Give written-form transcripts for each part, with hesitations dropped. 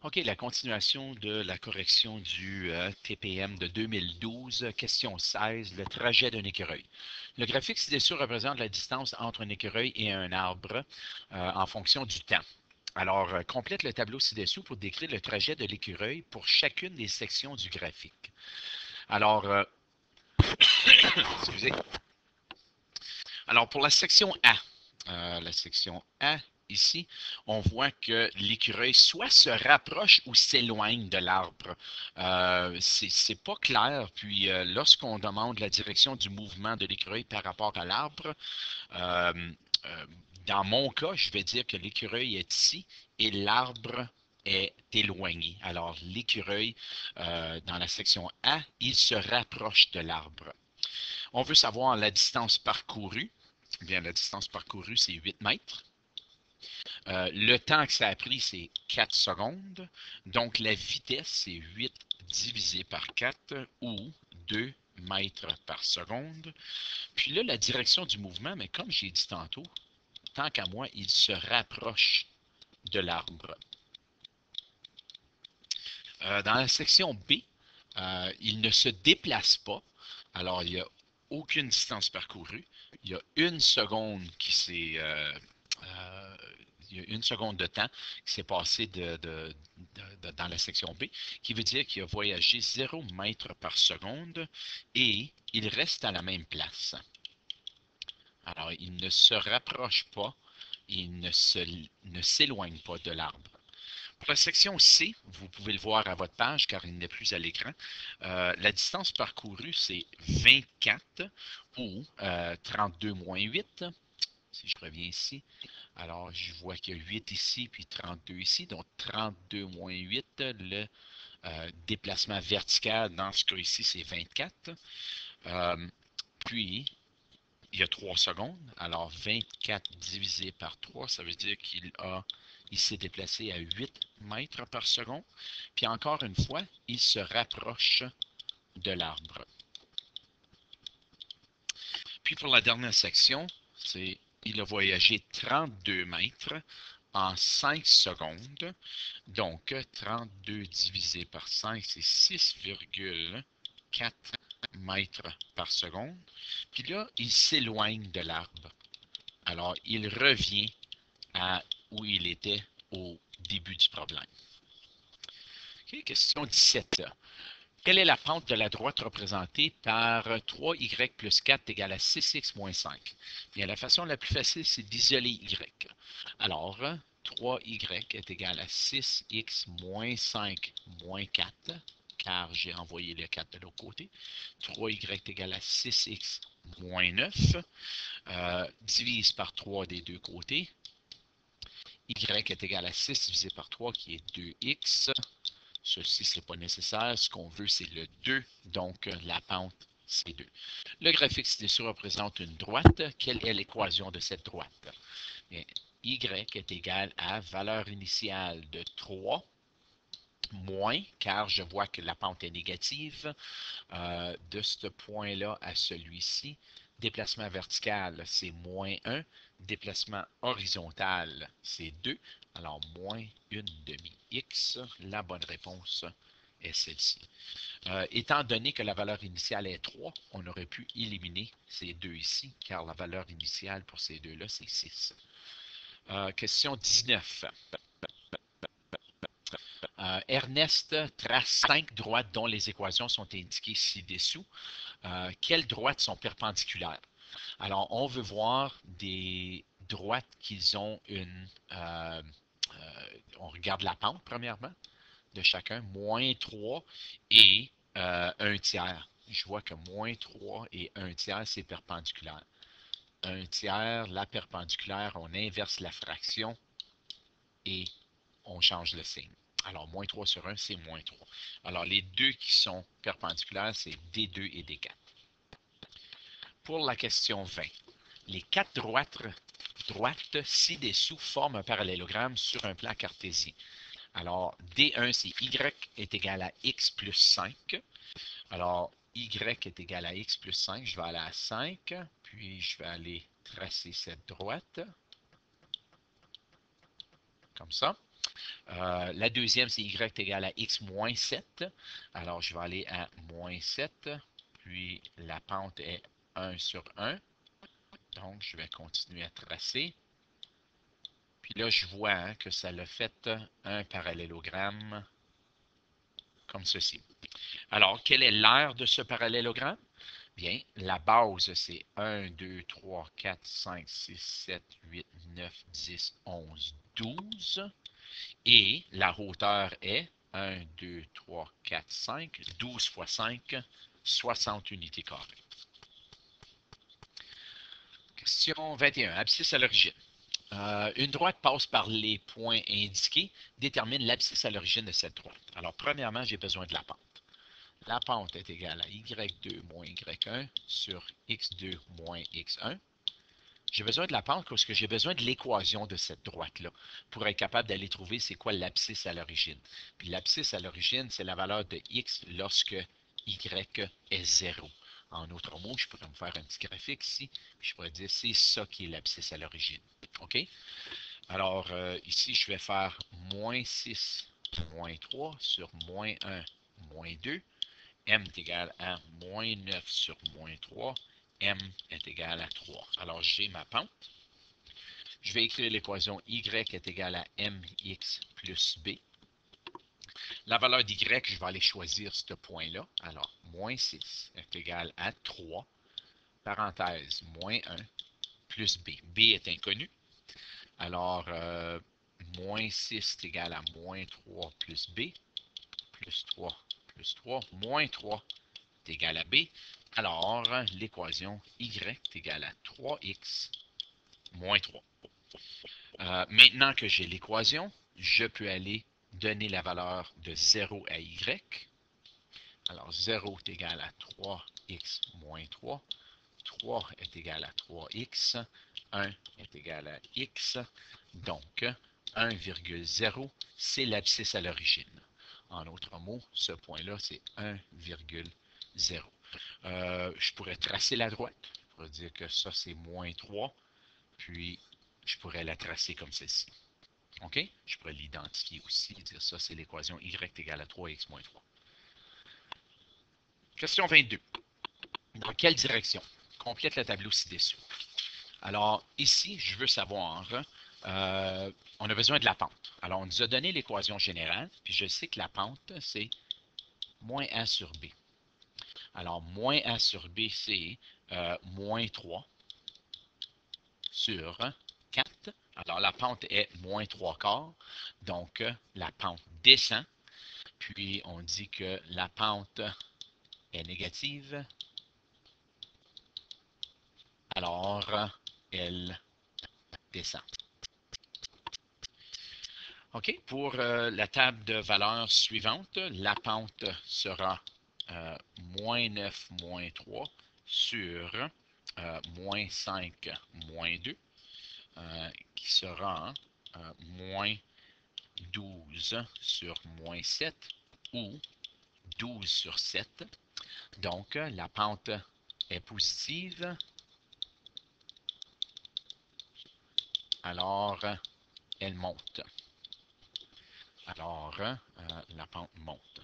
OK, la continuation de la correction du TPM de 2012, question 16, le trajet d'un écureuil. Le graphique ci-dessus représente la distance entre un écureuil et un arbre en fonction du temps. Alors, complète le tableau ci-dessous pour décrire le trajet de l'écureuil pour chacune des sections du graphique. Alors, excusez. Alors, pour la section A ici, on voit que l'écureuil soit se rapproche ou s'éloigne de l'arbre. C'est pas clair. Puis, lorsqu'on demande la direction du mouvement de l'écureuil par rapport à l'arbre, euh, euh, dans mon cas, je vais dire que l'écureuil est ici et l'arbre est éloigné. Alors, l'écureuil, dans la section A, il se rapproche de l'arbre. On veut savoir la distance parcourue. Bien, la distance parcourue, c'est 8 mètres. Le temps que ça a pris, c'est 4 secondes. Donc, la vitesse, c'est 8 divisé par 4 ou 2 mètres par seconde. Puis là, la direction du mouvement, mais comme j'ai dit tantôt, tant qu'à moi, il se rapproche de l'arbre. Dans la section B, il ne se déplace pas. Alors, il n'y a aucune distance parcourue. Il y a une seconde qui s'est il y a une seconde de temps qui s'est passé dans la section B, qui veut dire qu'il a voyagé 0 mètres par seconde et il reste à la même place. Alors, il ne se rapproche pas, il ne s'éloigne pas de l'arbre. Pour la section C, vous pouvez le voir à votre page car il n'est plus à l'écran. La distance parcourue, c'est 24 ou 32 moins 8. Si je reviens ici, alors je vois qu'il y a 8 ici puis 32 ici. Donc 32 moins 8, le déplacement vertical dans ce cas ici, c'est 24. Puis, il y a 3 secondes. Alors 24 divisé par 3, ça veut dire il s'est déplacé à 8 mètres par seconde. Puis encore une fois, il se rapproche de l'arbre. Puis pour la dernière section, il a voyagé 32 mètres en 5 secondes. Donc 32 divisé par 5, c'est 6,4 mètres par seconde. Puis là, il s'éloigne de l'arbre. Alors, il revient à où il était au début du problème. Okay, question 17. Quelle est la pente de la droite représentée par 3y plus 4 égale à 6x moins 5? Bien, la façon la plus facile, c'est d'isoler y. Alors, 3y est égal à 6x moins 5 moins 4, car j'ai envoyé le 4 de l'autre côté. 3y est égal à 6x moins 9, divise par 3 des deux côtés. Y est égal à 6 divisé par 3, qui est 2x. Ceci, ce n'est pas nécessaire. Ce qu'on veut, c'est le 2. Donc, la pente, c'est 2. Le graphique ci-dessus représente une droite. Quelle est l'équation de cette droite? Bien, y est égal à valeur initiale de 3 moins, car je vois que la pente est négative, de ce point-là à celui-ci. Déplacement vertical, c'est moins 1. Déplacement horizontal, c'est 2. Alors, moins une demi-x. La bonne réponse est celle-ci. Étant donné que la valeur initiale est 3, on aurait pu éliminer ces deux ici, car la valeur initiale pour ces deux-là, c'est 6. Question 19. Ernest trace 5 droites dont les équations sont indiquées ci-dessous. Quelles droites sont perpendiculaires? Alors, on veut voir des droites qui ont une... on regarde la pente, premièrement, de chacun, moins 3 et 1 tiers. Je vois que moins 3 et 1 tiers, c'est perpendiculaire. 1 tiers, la perpendiculaire, on inverse la fraction et on change le signe. Alors, moins 3 sur 1, c'est moins 3. Alors, les deux qui sont perpendiculaires, c'est D2 et D4. Pour la question 20, les quatre droites ci-dessous forment un parallélogramme sur un plan cartésien. Alors, D1, c'est Y est égal à X plus 5. Alors, Y est égal à X plus 5. Je vais aller à 5, puis je vais aller tracer cette droite, comme ça. La deuxième, c'est y est égal à x moins 7. Alors, je vais aller à moins 7. Puis, la pente est 1 sur 1. Donc, je vais continuer à tracer. Puis là, je vois hein, que ça l'a fait un parallélogramme comme ceci. Alors, quelle est l'aire de ce parallélogramme? Bien, la base, c'est 1, 2, 3, 4, 5, 6, 7, 8, 9, 10, 11, 12. Et la hauteur est 1, 2, 3, 4, 5, 12 fois 5, 60 unités carrées. Question 21. Abscisse à l'origine. Une droite passe par les points indiqués, détermine l'abscisse à l'origine de cette droite. Alors, premièrement, j'ai besoin de la pente. La pente est égale à y2 moins y1 sur x2 moins x1. J'ai besoin de la pente parce que j'ai besoin de l'équation de cette droite-là pour être capable d'aller trouver c'est quoi l'abscisse à l'origine. Puis l'abscisse à l'origine, c'est la valeur de x lorsque y est 0. En d'autres mots, je pourrais me faire un petit graphique ici, puis je pourrais dire c'est ça qui est l'abscisse à l'origine. OK? Alors, ici, je vais faire moins 6 moins 3 sur moins 1 moins 2. M est égal à moins 9 sur moins 3. M est égal à 3. Alors, j'ai ma pente. Je vais écrire l'équation y est égale à mx plus b. La valeur d'y, je vais aller choisir ce point-là. Alors, moins 6 est égal à 3, parenthèse, moins 1, plus b. B est inconnu. Alors, moins 6 est égal à moins 3 plus b, plus 3 plus 3, moins 3 est égal à b. Alors, l'équation y est égale à 3x moins 3. Maintenant que j'ai l'équation, je peux aller donner la valeur de 0 à y. Alors, 0 est égal à 3x moins 3. 3 est égal à 3x. 1 est égal à x. Donc, 1,0, c'est l'abscisse à l'origine. En d'autres mots, ce point-là, c'est 1,0. Je pourrais tracer la droite. Je pourrais dire que ça, c'est moins 3. Puis, je pourrais la tracer comme celle-ci. OK? Je pourrais l'identifier aussi, dire ça, c'est l'équation y égale à 3x moins 3. Question 22. Dans quelle direction? Complète le tableau ci-dessous. Alors, ici, je veux savoir, on a besoin de la pente. Alors, on nous a donné l'équation générale, puis je sais que la pente, c'est moins a sur b. Alors, moins a sur b, c'est moins 3 sur 4. Alors, la pente est moins 3 quarts, donc la pente descend, puis on dit que la pente est négative, alors elle descend. OK, pour la table de valeurs suivante, la pente sera moins 9, moins 3 sur moins 5, moins 2, qui sera moins 12 sur moins 7 ou 12 sur 7. Donc, la pente est positive. Alors, elle monte. Alors, la pente monte.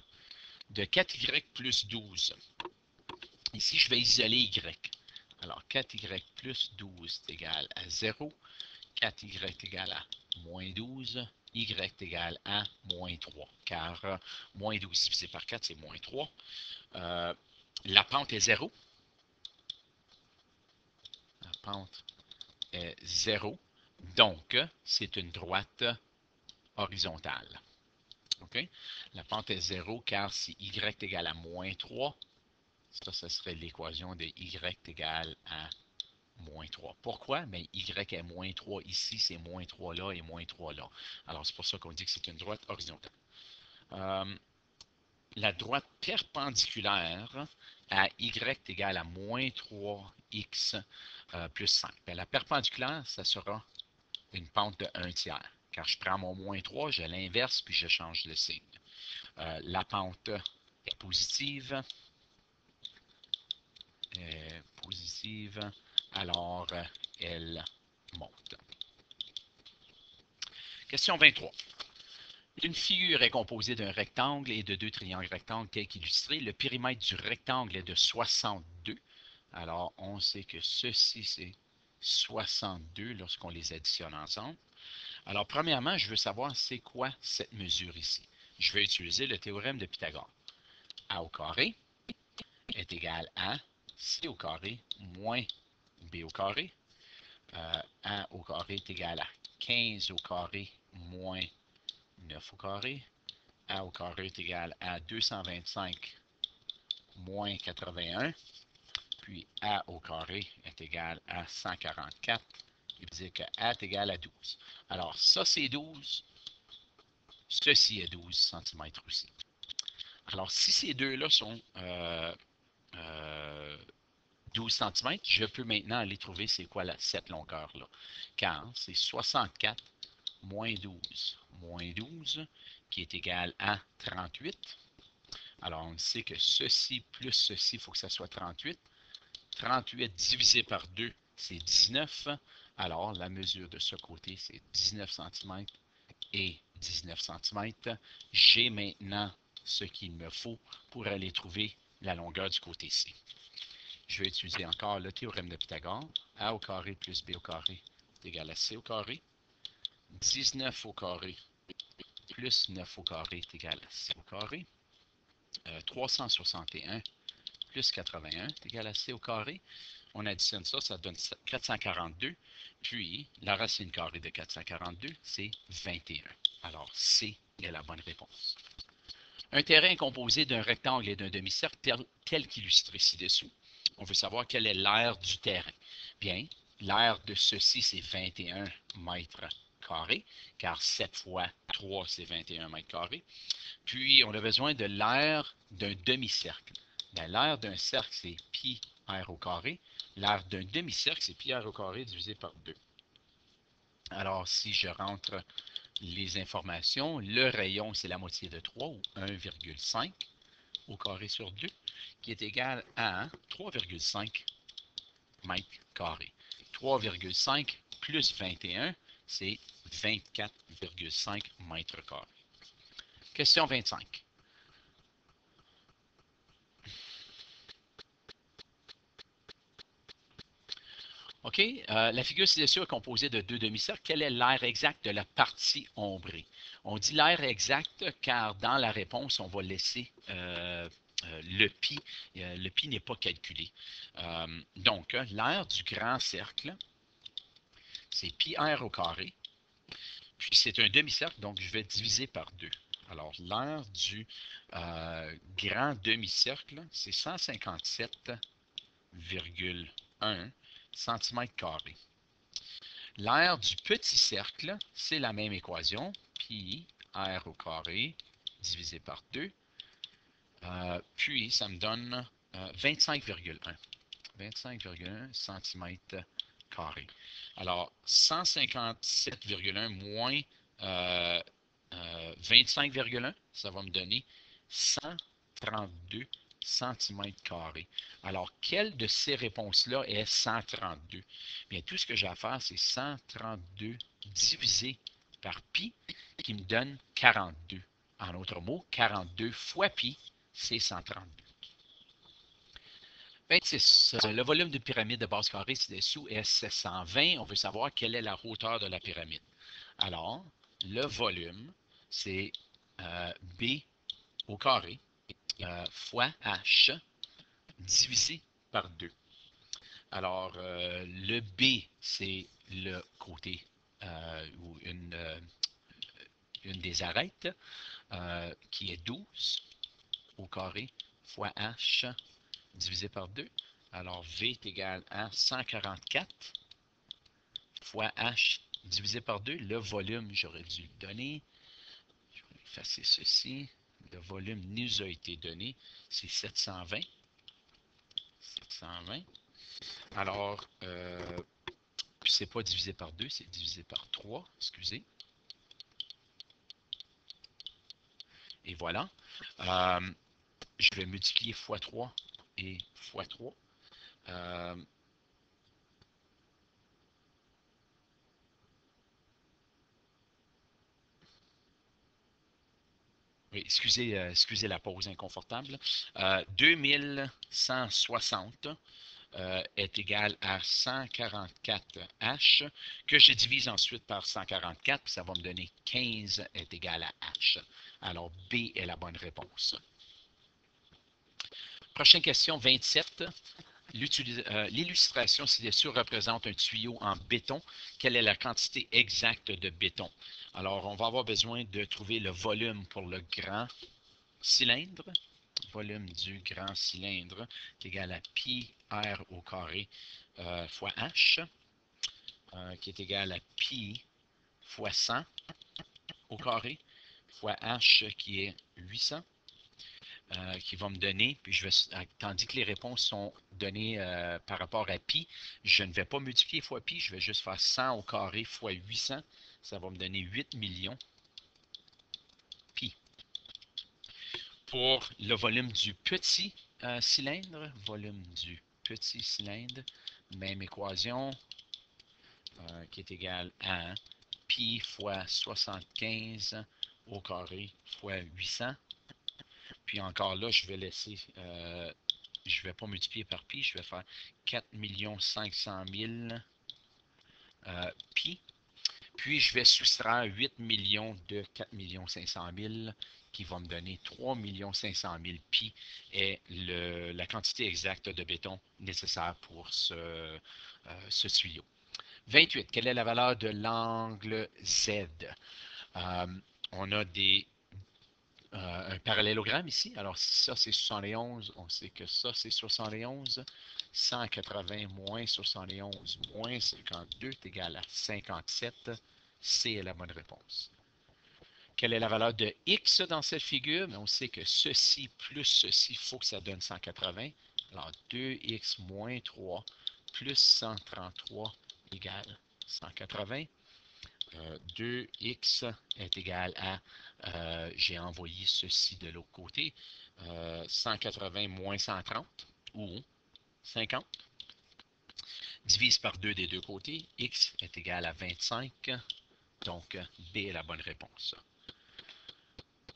De 4y plus 12. Ici, je vais isoler y. Alors, 4y plus 12 est égal à 0. 4y est égal à moins 12. Y est égal à moins 3. Car moins 12 divisé par 4, c'est moins 3. La pente est 0. La pente est 0. Donc, c'est une droite horizontale. OK? La pente est 0 car si y est égal à moins 3, ça, ce serait l'équation de y égale à moins 3. Pourquoi? Mais y est moins 3 ici, c'est moins 3 là et moins 3 là. Alors, c'est pour ça qu'on dit que c'est une droite horizontale. La droite perpendiculaire à y égale à moins 3x plus 5. Bien, la perpendiculaire, ça sera une pente de 1 tiers. Car je prends mon moins 3, je l'inverse, puis je change le signe. La pente est positive. Alors elle monte. Question 23. Une figure est composée d'un rectangle et de deux triangles rectangles tels qu'illustrés. Le périmètre du rectangle est de 62. Alors, on sait que ceci, c'est 62 lorsqu'on les additionne ensemble. Alors, premièrement, je veux savoir c'est quoi cette mesure ici. Je vais utiliser le théorème de Pythagore. A au carré est égal à C au carré moins B au carré. A au carré est égal à 15 au carré moins 9 au carré. A au carré est égal à 225 moins 81. Puis A au carré est égal à 144. Il veut dire que A est égal à 12. Alors, ça, c'est 12. Ceci est 12 cm aussi. Alors, si ces deux-là sont euh, 12 cm, je peux maintenant aller trouver c'est quoi cette longueur-là. Car c'est 64 moins 12, qui est égal à 38. Alors, on sait que ceci plus ceci, il faut que ça soit 38. 38 divisé par 2, c'est 19. Alors, la mesure de ce côté, c'est 19 cm et 19 cm. J'ai maintenant ce qu'il me faut pour aller trouver la longueur du côté C. Je vais utiliser encore le théorème de Pythagore. A au carré plus B au carré est égal à C au carré. 19 au carré plus 9 au carré est égal à C au carré. 361 plus 81 est égal à C au carré. On additionne ça, ça donne 442. Puis, la racine carrée de 442, c'est 21. Alors, C est la bonne réponse. Un terrain est composé d'un rectangle et d'un demi-cercle tel qu'illustré ci-dessous. On veut savoir quelle est l'aire du terrain. Bien, l'aire de ceci, c'est 21 mètres carrés, car 7 fois 3, c'est 21 mètres carrés. Puis, on a besoin de l'aire d'un demi-cercle. L'aire d'un cercle, c'est pi r au carré. L'aire d'un demi-cercle, c'est pi r au carré divisé par 2. Alors, si je rentre les informations, le rayon, c'est la moitié de 3, ou 1,5 au carré sur 2, qui est égal à 3,5 mètres carrés. 3,5 plus 21, c'est 24,5 mètres carrés. Question 25. OK? La figure ci-dessus est composée de deux demi-cercles. Quelle est l'aire exacte de la partie ombrée? On dit l'aire exacte car dans la réponse, on va laisser le pi. Le pi n'est pas calculé. Donc, l'aire du grand cercle, c'est pi r au carré. Puis c'est un demi-cercle, donc je vais diviser par 2. Alors, l'aire du grand demi-cercle, c'est 157,1 cm². L'aire du petit cercle, c'est la même équation, pi r au carré divisé par 2. Puis, ça me donne 25,1 cm². Alors, 157,1 moins 25,1, ça va me donner 132 cm². Alors, quelle de ces réponses-là est 132? Bien, tout ce que j'ai à faire, c'est 132 divisé par pi, qui me donne 42. En d'autres mots, 42 fois pi, c'est 132. 26. Le volume de pyramide de base carrée ci-dessous est 720. On veut savoir quelle est la hauteur de la pyramide. Alors, le volume, c'est B au carré fois H divisé par 2. Alors, le B, c'est le côté ou une des arêtes qui est 12 au carré fois H divisé par 2. Alors, V est égal à 144 fois H divisé par 2. Le volume, j'aurais dû le donner. Je vais effacer ceci. Le volume nous a été donné. C'est 720. 720. Alors, c'est pas divisé par 2, c'est divisé par 3. Excusez. Et voilà. Je vais multiplier fois 3 et fois 3. Euh, Oui, excusez la pause inconfortable. 2160 est égal à 144 H, que je divise ensuite par 144, puis ça va me donner 15 est égal à H. Alors, B est la bonne réponse. Prochaine question, 27. L'illustration ci-dessus représente un tuyau en béton. Quelle est la quantité exacte de béton? Alors, on va avoir besoin de trouver le volume pour le grand cylindre. Volume du grand cylindre est égal à pi r au carré fois h, qui est égal à pi fois 100 au carré, fois h qui est 800. Qui va me donner, puis tandis que les réponses sont données par rapport à pi, je ne vais pas multiplier fois pi, je vais juste faire 100 au carré fois 800, ça va me donner 8 millions pi. Pour le volume du petit cylindre, même équation, qui est égale à pi fois 75 au carré fois 800. Puis encore là, je vais laisser, je ne vais pas multiplier par pi, je vais faire 4 500 000 pi. Puis je vais soustraire 8 millions de 4 500 000 qui va me donner 3 500 000 pi est la quantité exacte de béton nécessaire pour ce tuyau. 28. Quelle est la valeur de l'angle Z? On a un parallélogramme ici. Alors, si ça, c'est 71, on sait que ça, c'est 71. 180 moins 71 moins 52 est égal à 57. C est la bonne réponse. Quelle est la valeur de x dans cette figure? Mais on sait que ceci plus ceci, il faut que ça donne 180. Alors, 2x moins 3 plus 133 égale 180. 2x est égal à, j'ai envoyé ceci de l'autre côté, 180 moins 130 ou 50. Divise par 2 des deux côtés, x est égal à 25, donc B est la bonne réponse.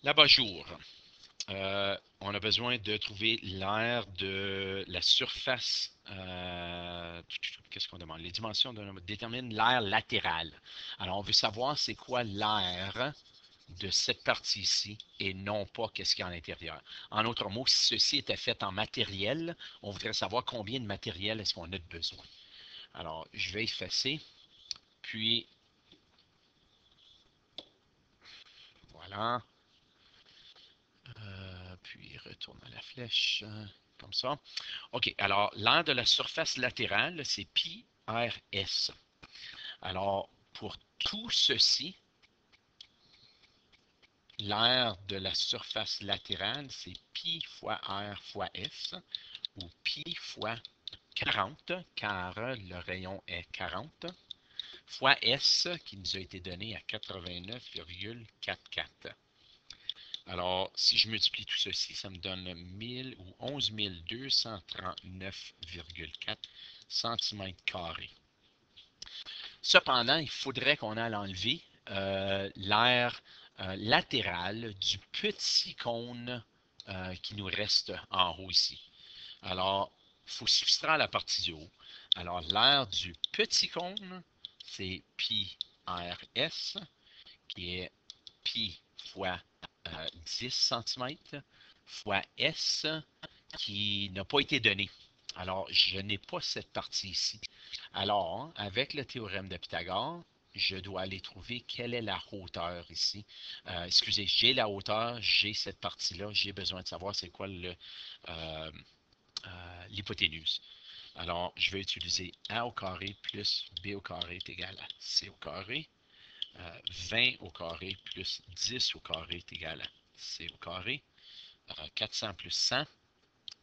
L'abat-jour. On a besoin de trouver l'aire de la surface. Qu'est-ce qu'on demande? Les dimensions déterminent l'aire latérale. Alors, on veut savoir c'est quoi l'aire de cette partie ici et non pas qu'est-ce qu'il y a à l'intérieur. En d'autres mots, si ceci était fait en matériel, on voudrait savoir combien de matériel est-ce qu'on a de besoin. Alors, je vais effacer, puis voilà. Puis retourne à la flèche, comme ça. OK, alors l'aire de la surface latérale, c'est pi RS. Alors, pour tout ceci, l'aire de la surface latérale, c'est pi fois R fois S, ou pi fois 40, car le rayon est 40, fois S, qui nous a été donné à 89,44. Alors, si je multiplie tout ceci, ça me donne 1000 ou 11 239,4 cm². Cependant, il faudrait qu'on aille enlever l'aire latérale du petit cône qui nous reste en haut ici. Alors, il faut soustraire la partie du haut. Alors, l'aire du petit cône, c'est pi RS, qui est pi fois 10 cm fois S qui n'a pas été donné. Alors, je n'ai pas cette partie ici. Alors, avec le théorème de Pythagore, je dois aller trouver quelle est la hauteur ici. Excusez, j'ai la hauteur, j'ai cette partie-là, j'ai besoin de savoir c'est quoi l'hypoténuse. Alors, je vais utiliser A au carré plus B au carré est égal à C au carré. 20 au carré plus 10 au carré est égal à C au carré. 400 plus 100,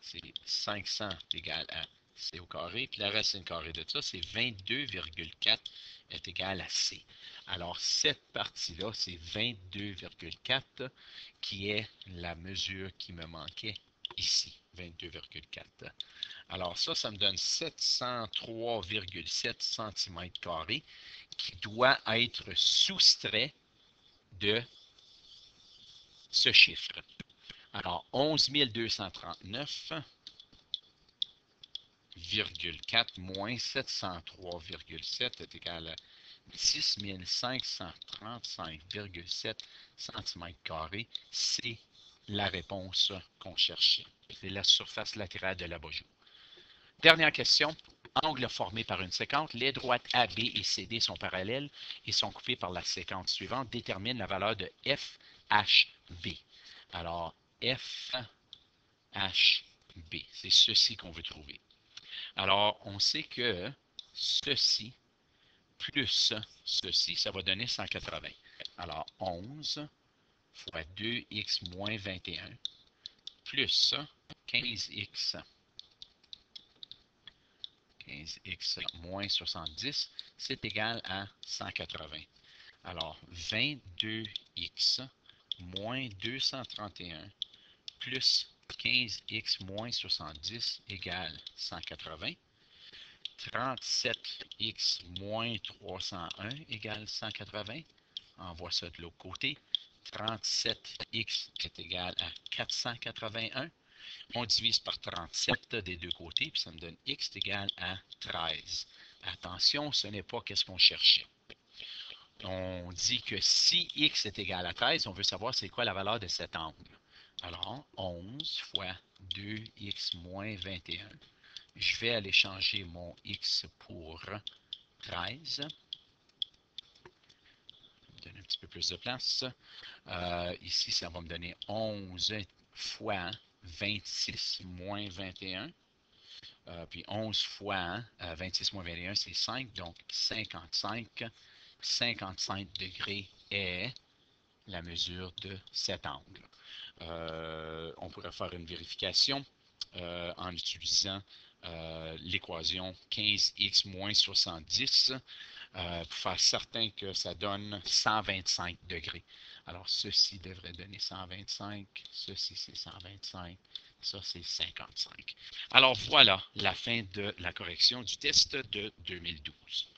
c'est 500 égal à C au carré. Puis la racine carrée de ça, c'est 22,4 est égal à C. Alors, cette partie-là, c'est 22,4 qui est la mesure qui me manquait ici, 22,4. Alors ça me donne 703,7 cm² qui doit être soustrait de ce chiffre. Alors, 11 239,4 moins 703,7 est égal à 10 535,7 cm². C'est la réponse qu'on cherchait. C'est la surface latérale de l'abajou. Dernière question. Angle formé par une séquence. Les droites AB et CD sont parallèles et sont coupées par la séquence suivante. Détermine la valeur de FHB. Alors, FHB, c'est ceci qu'on veut trouver. Alors, on sait que ceci plus ceci, ça va donner 180. Alors, 11 fois 2x moins 21 plus 15x moins 70, c'est égal à 180. Alors, 22x moins 231 plus 15x moins 70 égale 180. 37x moins 301 égale 180. On voit ça de l'autre côté. 37x est égal à 481. On divise par 37 des deux côtés, puis ça me donne x est égal à 13. Attention, ce n'est pas qu'est-ce qu'on cherchait. On dit que si x est égal à 13, on veut savoir c'est quoi la valeur de cet angle. Alors, 11 fois 2x moins 21. Je vais aller changer mon x pour 13. Donner un petit peu plus de place. Ici, ça va me donner 11 fois 26 moins 21. Puis 11 fois 26 moins 21, c'est 5, donc 55. 55 degrés est la mesure de cet angle. On pourrait faire une vérification en utilisant l'équation 15x moins 70 pour faire certain que ça donne 125 degrés. Alors, ceci devrait donner 125, ceci c'est 125, ça c'est 55. Alors, voilà la fin de la correction du test de 2012.